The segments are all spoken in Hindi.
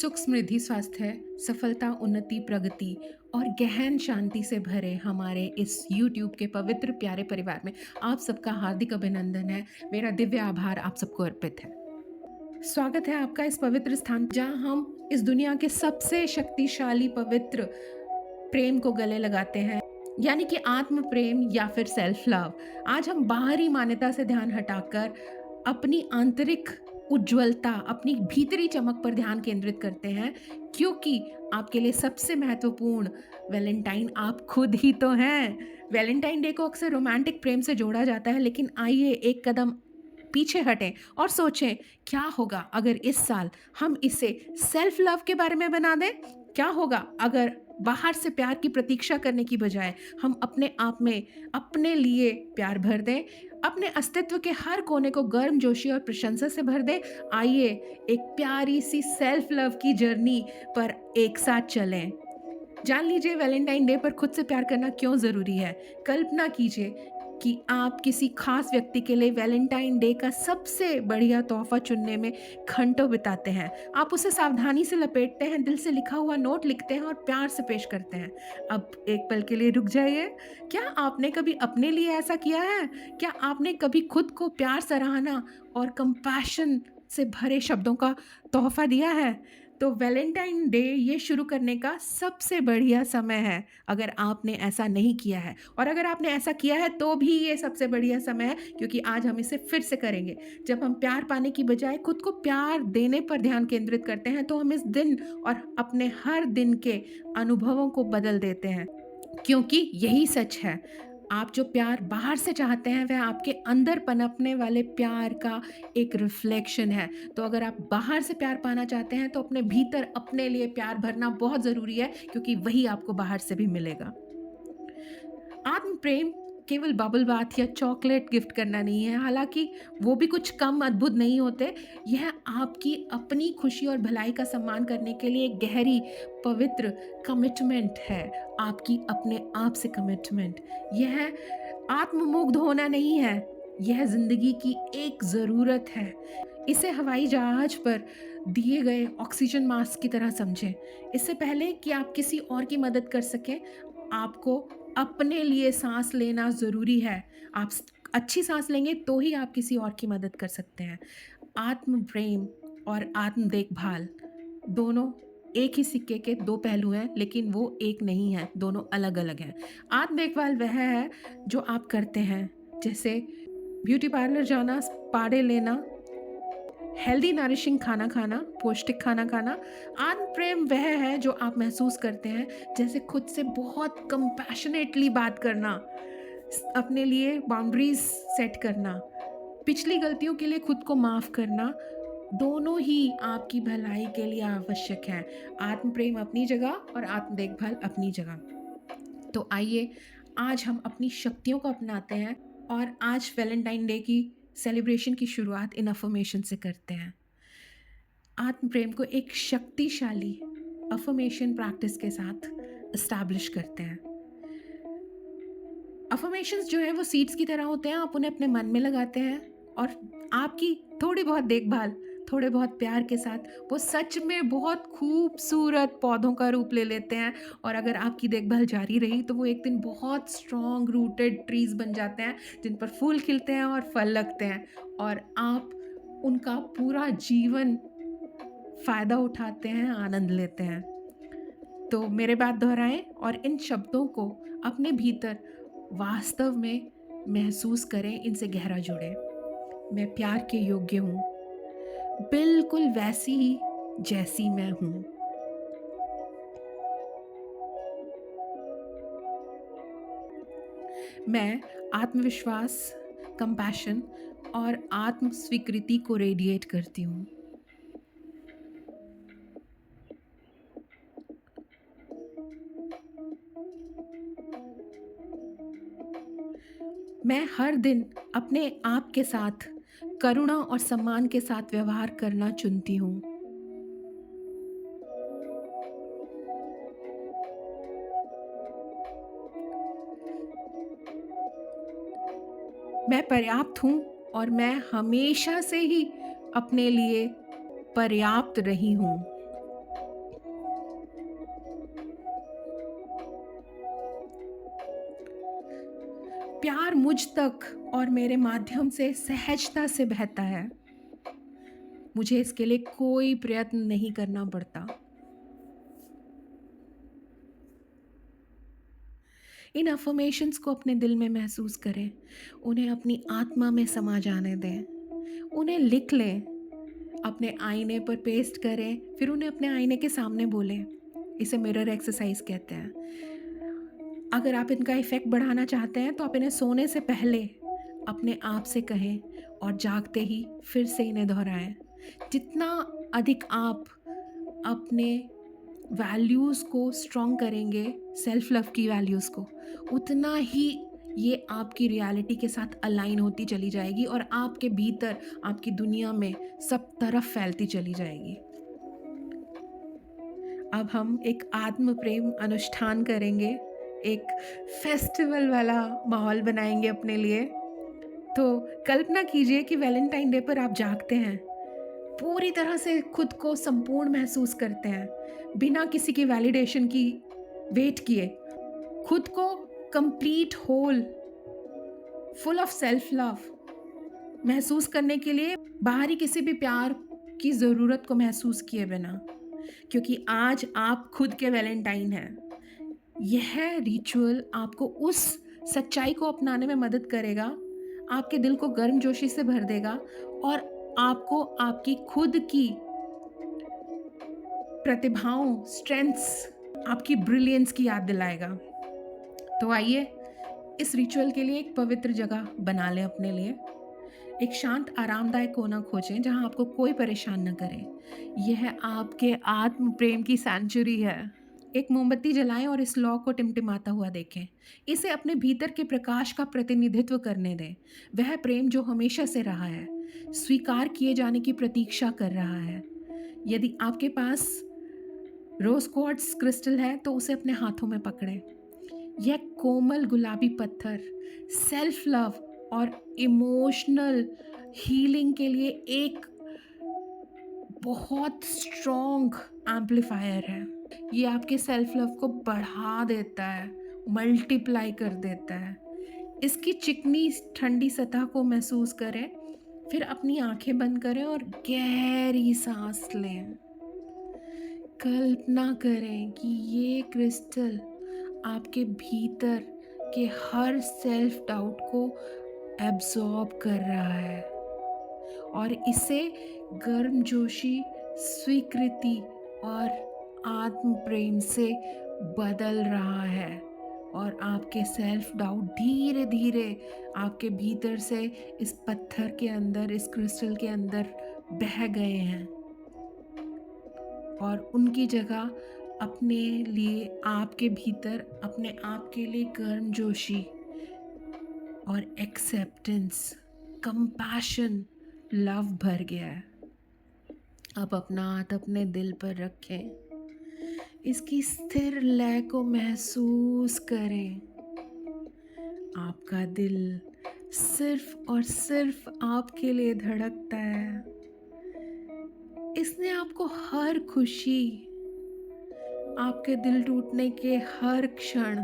सुख समृद्धि स्वास्थ्य सफलता उन्नति प्रगति और गहन शांति से भरे हमारे इस YouTube के पवित्र प्यारे परिवार में आप सबका हार्दिक अभिनंदन है। मेरा दिव्य आभार आप सबको अर्पित है। स्वागत है आपका इस पवित्र स्थान जहां हम इस दुनिया के सबसे शक्तिशाली पवित्र प्रेम को गले लगाते हैं, यानी कि आत्म प्रेम या फिर सेल्फ लव। आज हम बाहरी मान्यता से ध्यान हटाकर अपनी आंतरिक उज्ज्वलता, अपनी भीतरी चमक पर ध्यान केंद्रित करते हैं, क्योंकि आपके लिए सबसे महत्वपूर्ण वैलेंटाइन आप खुद ही तो हैं। वैलेंटाइन डे को अक्सर रोमांटिक प्रेम से जोड़ा जाता है, लेकिन आइए एक कदम पीछे हटें और सोचें, क्या होगा अगर इस साल हम इसे सेल्फ लव के बारे में बना दें? क्या होगा अगर बाहर से प्यार की प्रतीक्षा करने की बजाय हम अपने आप में अपने लिए प्यार भर दें, अपने अस्तित्व के हर कोने को गर्मजोशी और प्रशंसा से भर दें। आइए एक प्यारी सी सेल्फ लव की जर्नी पर एक साथ चलें। जान लीजिए वैलेंटाइन डे पर खुद से प्यार करना क्यों ज़रूरी है। कल्पना कीजिए कि आप किसी खास व्यक्ति के लिए वैलेंटाइन डे का सबसे बढ़िया तोहफा चुनने में घंटों बिताते हैं। आप उसे सावधानी से लपेटते हैं, दिल से लिखा हुआ नोट लिखते हैं और प्यार से पेश करते हैं। अब एक पल के लिए रुक जाइए। क्या आपने कभी अपने लिए ऐसा किया है? क्या आपने कभी खुद को प्यार, सराहना और कंपैशन से भरे शब्दों का तोहफा दिया है? तो वैलेंटाइन डे ये शुरू करने का सबसे बढ़िया समय है, अगर आपने ऐसा नहीं किया है। और अगर आपने ऐसा किया है तो भी ये सबसे बढ़िया समय है, क्योंकि आज हम इसे फिर से करेंगे। जब हम प्यार पाने की बजाय खुद को प्यार देने पर ध्यान केंद्रित करते हैं, तो हम इस दिन और अपने हर दिन के अनुभवों को बदल देते हैं, क्योंकि यही सच है। आप जो प्यार बाहर से चाहते हैं वह आपके अंदर पनपने वाले प्यार का एक रिफ्लेक्शन है। तो अगर आप बाहर से प्यार पाना चाहते हैं तो अपने भीतर अपने लिए प्यार भरना बहुत ज़रूरी है, क्योंकि वही आपको बाहर से भी मिलेगा। आत्म प्रेम केवल बबल बाथ या चॉकलेट गिफ्ट करना नहीं है, हालांकि वो भी कुछ कम अद्भुत नहीं होते। यह आपकी अपनी खुशी और भलाई का सम्मान करने के लिए एक गहरी पवित्र कमिटमेंट है, आपकी अपने आप से कमिटमेंट। यह आत्ममुग्ध होना नहीं है, यह जिंदगी की एक ज़रूरत है। इसे हवाई जहाज पर दिए गए ऑक्सीजन मास्क की तरह समझें। इससे पहले कि आप किसी और की मदद कर सकें, आपको अपने लिए सांस लेना ज़रूरी है। आप अच्छी सांस लेंगे तो ही आप किसी और की मदद कर सकते हैं। आत्म प्रेम और आत्म देखभाल दोनों एक ही सिक्के के दो पहलू हैं, लेकिन वो एक नहीं है, दोनों अलग अलग हैं। आत्म देखभाल वह है जो आप करते हैं, जैसे ब्यूटी पार्लर जाना, स्पा डे लेना, हेल्दी नरिशिंग खाना खाना, पौष्टिक खाना खाना। आत्म प्रेम वह है जो आप महसूस करते हैं, जैसे खुद से बहुत कंपैशनेटली बात करना, अपने लिए बाउंड्रीज सेट करना, पिछली गलतियों के लिए खुद को माफ़ करना। दोनों ही आपकी भलाई के लिए आवश्यक हैं। आत्म प्रेम अपनी जगह और आत्म देखभाल अपनी जगह। तो आइए आज हम अपनी शक्तियों को अपनाते हैं और आज वैलेंटाइन डे की सेलिब्रेशन की शुरुआत इन अफर्मेशन से करते हैं। आत्म प्रेम को एक शक्तिशाली अफर्मेशन प्रैक्टिस के साथ इस्टेब्लिश करते हैं। अफर्मेशंस जो है वो सीड्स की तरह होते हैं, आप उन्हें अपने मन में लगाते हैं और आपकी थोड़ी बहुत देखभाल, थोड़े बहुत प्यार के साथ वो सच में बहुत खूबसूरत पौधों का रूप ले लेते हैं। और अगर आपकी देखभाल जारी रही तो वो एक दिन बहुत स्ट्रॉन्ग रूटेड ट्रीज बन जाते हैं, जिन पर फूल खिलते हैं और फल लगते हैं, और आप उनका पूरा जीवन फ़ायदा उठाते हैं, आनंद लेते हैं। तो मेरे बात दोहराएं और इन शब्दों को अपने भीतर वास्तव में महसूस करें, इनसे गहरा जुड़ें। मैं प्यार के योग्य हूँ, बिल्कुल वैसी ही जैसी मैं हूँ। मैं आत्मविश्वास, कंपैशन और आत्म स्वीकृति को रेडिएट करती हूँ। मैं हर दिन अपने आप के साथ करुणा और सम्मान के साथ व्यवहार करना चुनती हूँ। मैं पर्याप्त हूँ और मैं हमेशा से ही अपने लिए पर्याप्त रही हूँ। प्यार मुझ तक और मेरे माध्यम से सहजता से बहता है। मुझे इसके लिए कोई प्रयत्न नहीं करना पड़ता। इन अफ़र्मेशंस को अपने दिल में महसूस करें, उन्हें अपनी आत्मा में समा जाने दें, उन्हें लिख लें, अपने आईने पर पेस्ट करें, फिर उन्हें अपने आईने के सामने बोलें। इसे मिरर एक्सरसाइज कहते हैं। अगर आप इनका इफ़ेक्ट बढ़ाना चाहते हैं तो आप इन्हें सोने से पहले अपने आप से कहें और जागते ही फिर से इन्हें दोहराएं। जितना अधिक आप अपने वैल्यूज़ को स्ट्रॉन्ग करेंगे, सेल्फ लव की वैल्यूज़ को, उतना ही ये आपकी रियलिटी के साथ अलाइन होती चली जाएगी और आपके भीतर, आपकी दुनिया में सब तरफ फैलती चली जाएगी। अब हम एक आत्म प्रेम अनुष्ठान करेंगे, एक फेस्टिवल वाला माहौल बनाएंगे अपने लिए। तो कल्पना कीजिए कि वैलेंटाइन डे पर आप जागते हैं, पूरी तरह से खुद को संपूर्ण महसूस करते हैं, बिना किसी की वैलिडेशन की वेट किए, खुद को complete whole, full of self love महसूस करने के लिए बाहरी किसी भी प्यार की ज़रूरत को महसूस किए बिना, क्योंकि आज आप खुद के वैलेंटाइन हैं। यह रिचुअल आपको उस सच्चाई को अपनाने में मदद करेगा, आपके दिल को गर्मजोशी से भर देगा और आपको आपकी खुद की प्रतिभाओं, स्ट्रेंथ्स, आपकी ब्रिलियंस की याद दिलाएगा। तो आइए इस रिचुअल के लिए एक पवित्र जगह बना लें अपने लिए। एक शांत आरामदायक कोना खोजें जहां आपको कोई परेशान न करे। यह आपके आत्म प्रेम की सेंचुरी है। एक मोमबत्ती जलाएं और इस लौ को टिमटिमाता हुआ देखें। इसे अपने भीतर के प्रकाश का प्रतिनिधित्व करने दें। वह प्रेम जो हमेशा से रहा है, स्वीकार किए जाने की प्रतीक्षा कर रहा है। यदि आपके पास रोज क्वार्ट्ज क्रिस्टल है तो उसे अपने हाथों में पकड़ें। यह कोमल गुलाबी पत्थर सेल्फ लव और इमोशनल हीलिंग के लिए एक बहुत स्ट्रॉन्ग एम्पलीफायर है। ये आपके सेल्फ लव को बढ़ा देता है, मल्टीप्लाई कर देता है। इसकी चिकनी ठंडी सतह को महसूस करें, फिर अपनी आंखें बंद करें और गहरी सांस लें। कल्पना करें कि ये क्रिस्टल आपके भीतर के हर सेल्फ डाउट को एब्जॉर्ब कर रहा है और इसे गर्मजोशी, स्वीकृति और आत्म प्रेम से बदल रहा है और आपके सेल्फ डाउट धीरे धीरे आपके भीतर से इस पत्थर के अंदर, इस क्रिस्टल के अंदर बह गए हैं और उनकी जगह अपने लिए, आपके भीतर अपने आप के लिए गर्मजोशी और एक्सेप्टेंस, कंपैशन, लव भर गया है। अब अपना हाथ अपने दिल पर रखें, इसकी स्थिर लय को महसूस करें। आपका दिल सिर्फ और सिर्फ आपके लिए धड़कता है। इसने आपको हर खुशी, आपके दिल टूटने के हर क्षण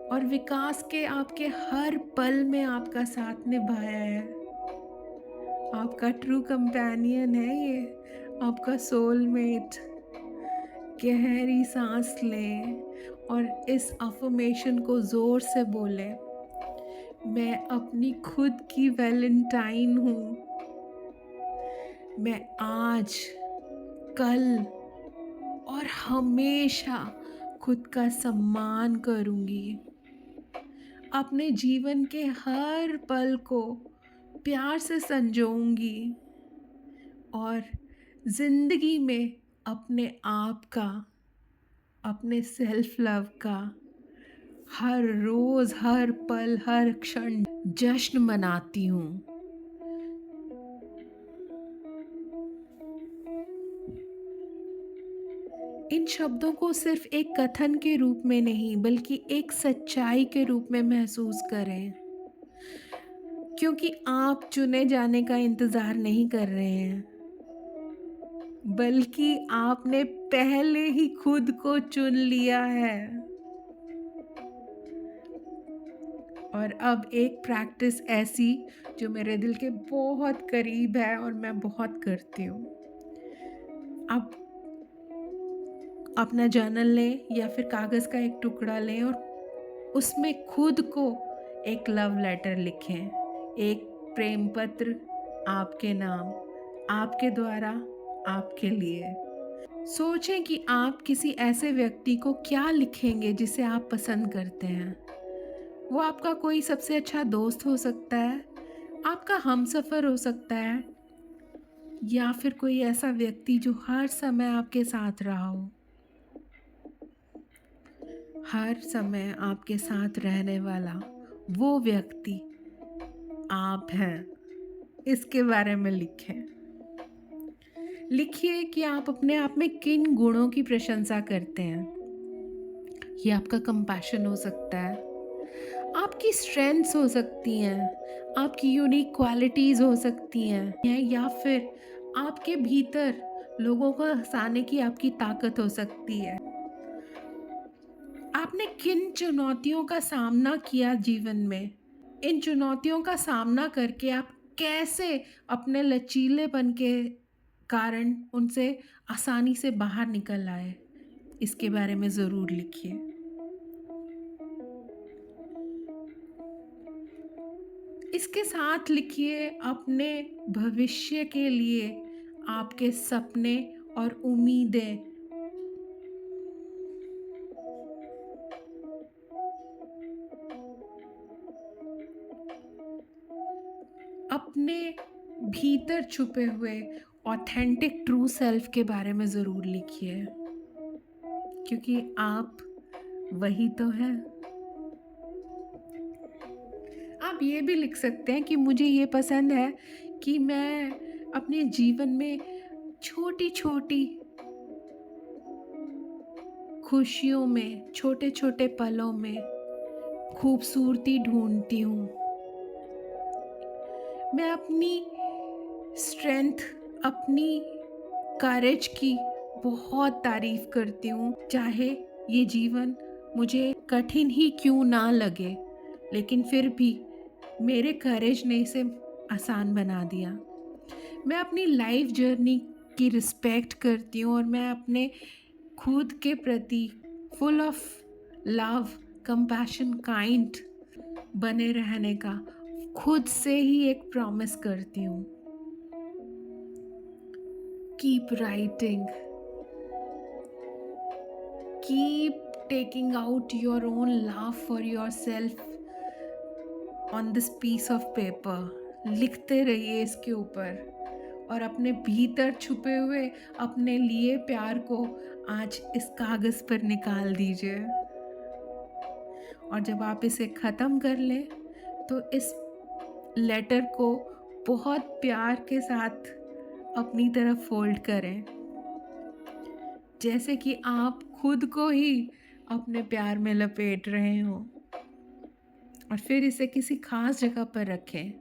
और विकास के आपके हर पल में आपका साथ निभाया है। आपका ट्रू कंपेनियन है ये, आपका सोलमेट। गहरी सांस लें और इस अफर्मेशन को ज़ोर से बोलें, मैं अपनी खुद की वैलेंटाइन हूँ। मैं आज, कल और हमेशा खुद का सम्मान करूँगी। अपने जीवन के हर पल को प्यार से संजोऊंगी और ज़िंदगी में अपने आप का, अपने सेल्फ लव का हर रोज़, हर पल, हर क्षण जश्न मनाती हूँ। इन शब्दों को सिर्फ एक कथन के रूप में नहीं, बल्कि एक सच्चाई के रूप में महसूस करें, क्योंकि आप चुने जाने का इंतज़ार नहीं कर रहे हैं, बल्कि आपने पहले ही खुद को चुन लिया है। और अब एक प्रैक्टिस ऐसी जो मेरे दिल के बहुत करीब है और मैं बहुत करती हूँ। आप अपना जर्नल लें या फिर कागज़ का एक टुकड़ा लें और उसमें खुद को एक लव लेटर लिखें, एक प्रेम पत्र आपके नाम, आपके द्वारा, आपके लिए। सोचें कि आप किसी ऐसे व्यक्ति को क्या लिखेंगे जिसे आप पसंद करते हैं। वो आपका कोई सबसे अच्छा दोस्त हो सकता है, आपका हमसफ़र हो सकता है या फिर कोई ऐसा व्यक्ति जो हर समय आपके साथ रहा हो। हर समय आपके साथ रहने वाला वो व्यक्ति आप हैं, इसके बारे में लिखें। लिखिए कि आप अपने आप में किन गुणों की प्रशंसा करते हैं। ये आपका कंपैशन हो सकता है, आपकी स्ट्रेंथ्स हो सकती हैं, आपकी यूनिक क्वालिटीज़ हो सकती हैं या फिर आपके भीतर लोगों को हँसाने की आपकी ताकत हो सकती है। आपने किन चुनौतियों का सामना किया जीवन में? इन चुनौतियों का सामना करके आप कैसे अपने लचीलेपन के कारण उनसे आसानी से बाहर निकल आए? इसके बारे में ज़रूर लिखिए। इसके साथ लिखिए अपने भविष्य के लिए आपके सपने और उम्मीदें। अपने भीतर छुपे हुए ऑथेंटिक ट्रू सेल्फ के बारे में ज़रूर लिखिए, क्योंकि आप वही तो हैं। आप ये भी लिख सकते हैं कि मुझे ये पसंद है कि मैं अपने जीवन में छोटी-छोटी खुशियों में, छोटे-छोटे पलों में खूबसूरती ढूँढती हूँ। मैं अपनी स्ट्रेंथ, अपनी करेज की बहुत तारीफ़ करती हूँ, चाहे ये जीवन मुझे कठिन ही क्यों ना लगे, लेकिन फिर भी मेरे करेज ने इसे आसान बना दिया। मैं अपनी लाइफ जर्नी की रिस्पेक्ट करती हूँ और मैं अपने खुद के प्रति full of love, compassion, kind बने रहने का खुद से ही एक प्रॉमिस करती हूँ। Keep writing, keep taking out your own love for yourself on this piece of paper। लिखते रहिए इसके ऊपर और अपने भीतर छुपे हुए अपने लिए प्यार को आज इस कागज़ पर निकाल दीजिए। और जब आप इसे ख़त्म कर लें तो इस लेटर को बहुत प्यार के साथ अपनी तरफ फोल्ड करें, जैसे कि आप खुद को ही अपने प्यार में लपेट रहे हों। और फिर इसे किसी ख़ास जगह पर रखें।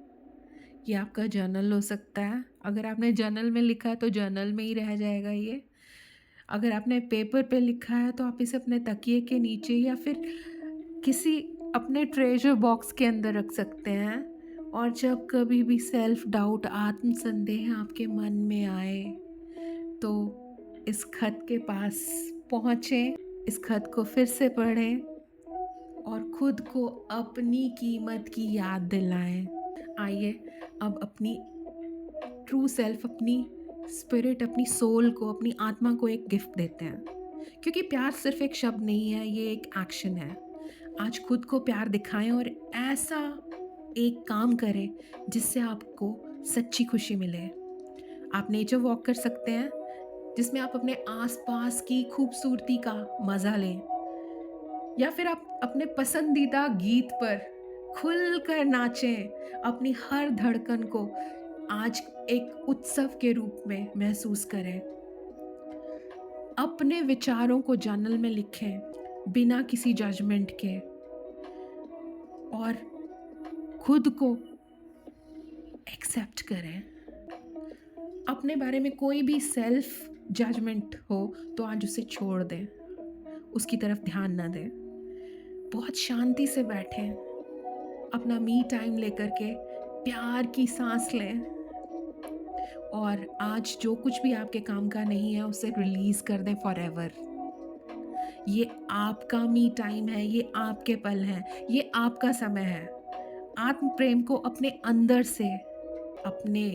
ये आपका जर्नल हो सकता है। अगर आपने जर्नल में लिखा है तो जर्नल में ही रह जाएगा ये। अगर आपने पेपर पे लिखा है तो आप इसे अपने तकिए के नीचे या फिर किसी अपने ट्रेजर बॉक्स के अंदर रख सकते हैं। और जब कभी भी सेल्फ डाउट, आत्म संदेह आपके मन में आए तो इस खत के पास पहुँचें, इस खत को फिर से पढ़ें और खुद को अपनी कीमत की याद दिलाएं। आइए अब अपनी ट्रू सेल्फ, अपनी स्पिरिट, अपनी सोल को, अपनी आत्मा को एक गिफ्ट देते हैं, क्योंकि प्यार सिर्फ एक शब्द नहीं है, ये एक एक्शन है। आज खुद को प्यार दिखाएं और ऐसा एक काम करें जिससे आपको सच्ची खुशी मिले। आप नेचर वॉक कर सकते हैं जिसमें आप अपने आसपास की खूबसूरती का मज़ा लें, या फिर आप अपने पसंदीदा गीत पर खुलकर नाचें। अपनी हर धड़कन को आज एक उत्सव के रूप में महसूस करें। अपने विचारों को जर्नल में लिखें बिना किसी जजमेंट के और खुद को एक्सेप्ट करें। अपने बारे में कोई भी सेल्फ जजमेंट हो तो आज उसे छोड़ दें, उसकी तरफ ध्यान ना दें। बहुत शांति से बैठें अपना मी टाइम लेकर के प्यार की सांस लें और आज जो कुछ भी आपके काम का नहीं है उसे रिलीज कर दें फॉरएवर। ये आपका मी टाइम है, ये आपके पल हैं, ये आपका समय है। आत्म प्रेम को अपने अंदर से अपने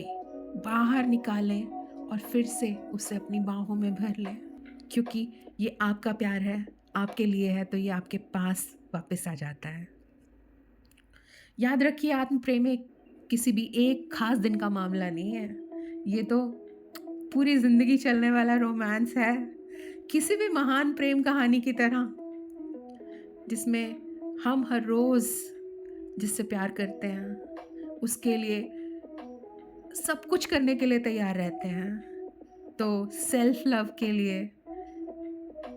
बाहर निकालें और फिर से उसे अपनी बाहों में भर लें, क्योंकि ये आपका प्यार है, आपके लिए है, तो ये आपके पास वापस आ जाता है। याद रखिए, आत्म प्रेम एक किसी भी एक खास दिन का मामला नहीं है, ये तो पूरी ज़िंदगी चलने वाला रोमांस है, किसी भी महान प्रेम कहानी की तरह, जिसमें हम हर रोज़ जिससे प्यार करते हैं उसके लिए सब कुछ करने के लिए तैयार रहते हैं। तो सेल्फ लव के लिए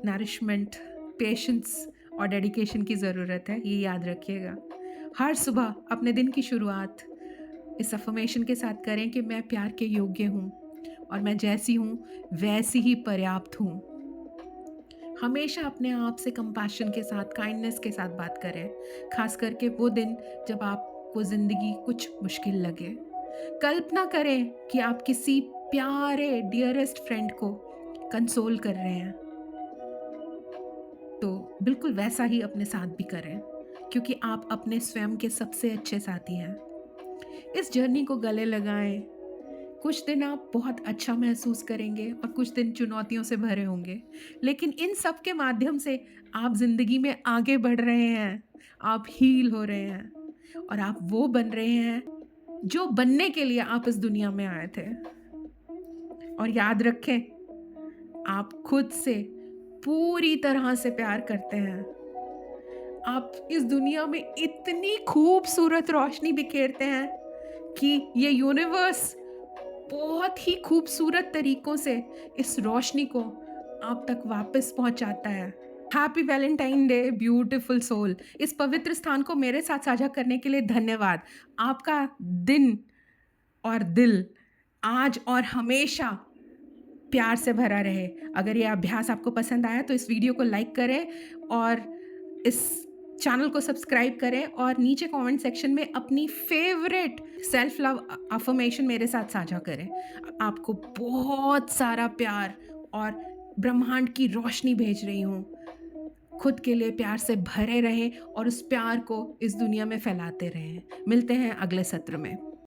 नरिशमेंट, पेशेंस और डेडिकेशन की ज़रूरत है, ये याद रखिएगा। हर सुबह अपने दिन की शुरुआत इस अफर्मेशन के साथ करें कि मैं प्यार के योग्य हूँ और मैं जैसी हूँ वैसी ही पर्याप्त हूँ। हमेशा अपने आप से कंपैशन के साथ, काइंडनेस के साथ बात करें, खास करके वो दिन जब आपको ज़िंदगी कुछ मुश्किल लगे। कल्पना करें कि आप किसी प्यारे डियरेस्ट फ्रेंड को कंसोल कर रहे हैं, तो बिल्कुल वैसा ही अपने साथ भी करें, क्योंकि आप अपने स्वयं के सबसे अच्छे साथी हैं। इस जर्नी को गले लगाएं। कुछ दिन आप बहुत अच्छा महसूस करेंगे और कुछ दिन चुनौतियों से भरे होंगे, लेकिन इन सब के माध्यम से आप ज़िंदगी में आगे बढ़ रहे हैं, आप हील हो रहे हैं और आप वो बन रहे हैं जो बनने के लिए आप इस दुनिया में आए थे। और याद रखें, आप खुद से पूरी तरह से प्यार करते हैं। आप इस दुनिया में इतनी खूबसूरत रोशनी बिखेरते हैं कि ये यूनिवर्स बहुत ही खूबसूरत तरीकों से इस रोशनी को आप तक वापस पहुंचाता है। Happy Valentine day beautiful soul. इस पवित्र स्थान को मेरे साथ साझा करने के लिए धन्यवाद। आपका दिन और दिल आज और हमेशा प्यार से भरा रहे। अगर ये अभ्यास आपको पसंद आया तो इस वीडियो को लाइक करें और इस चैनल को सब्सक्राइब करें और नीचे कमेंट सेक्शन में अपनी फेवरेट सेल्फ लव अफर्मेशन मेरे साथ साझा करें। आपको बहुत सारा प्यार और ब्रह्मांड की रोशनी भेज रही हूँ। खुद के लिए प्यार से भरे रहें और उस प्यार को इस दुनिया में फैलाते रहें। मिलते हैं अगले सत्र में।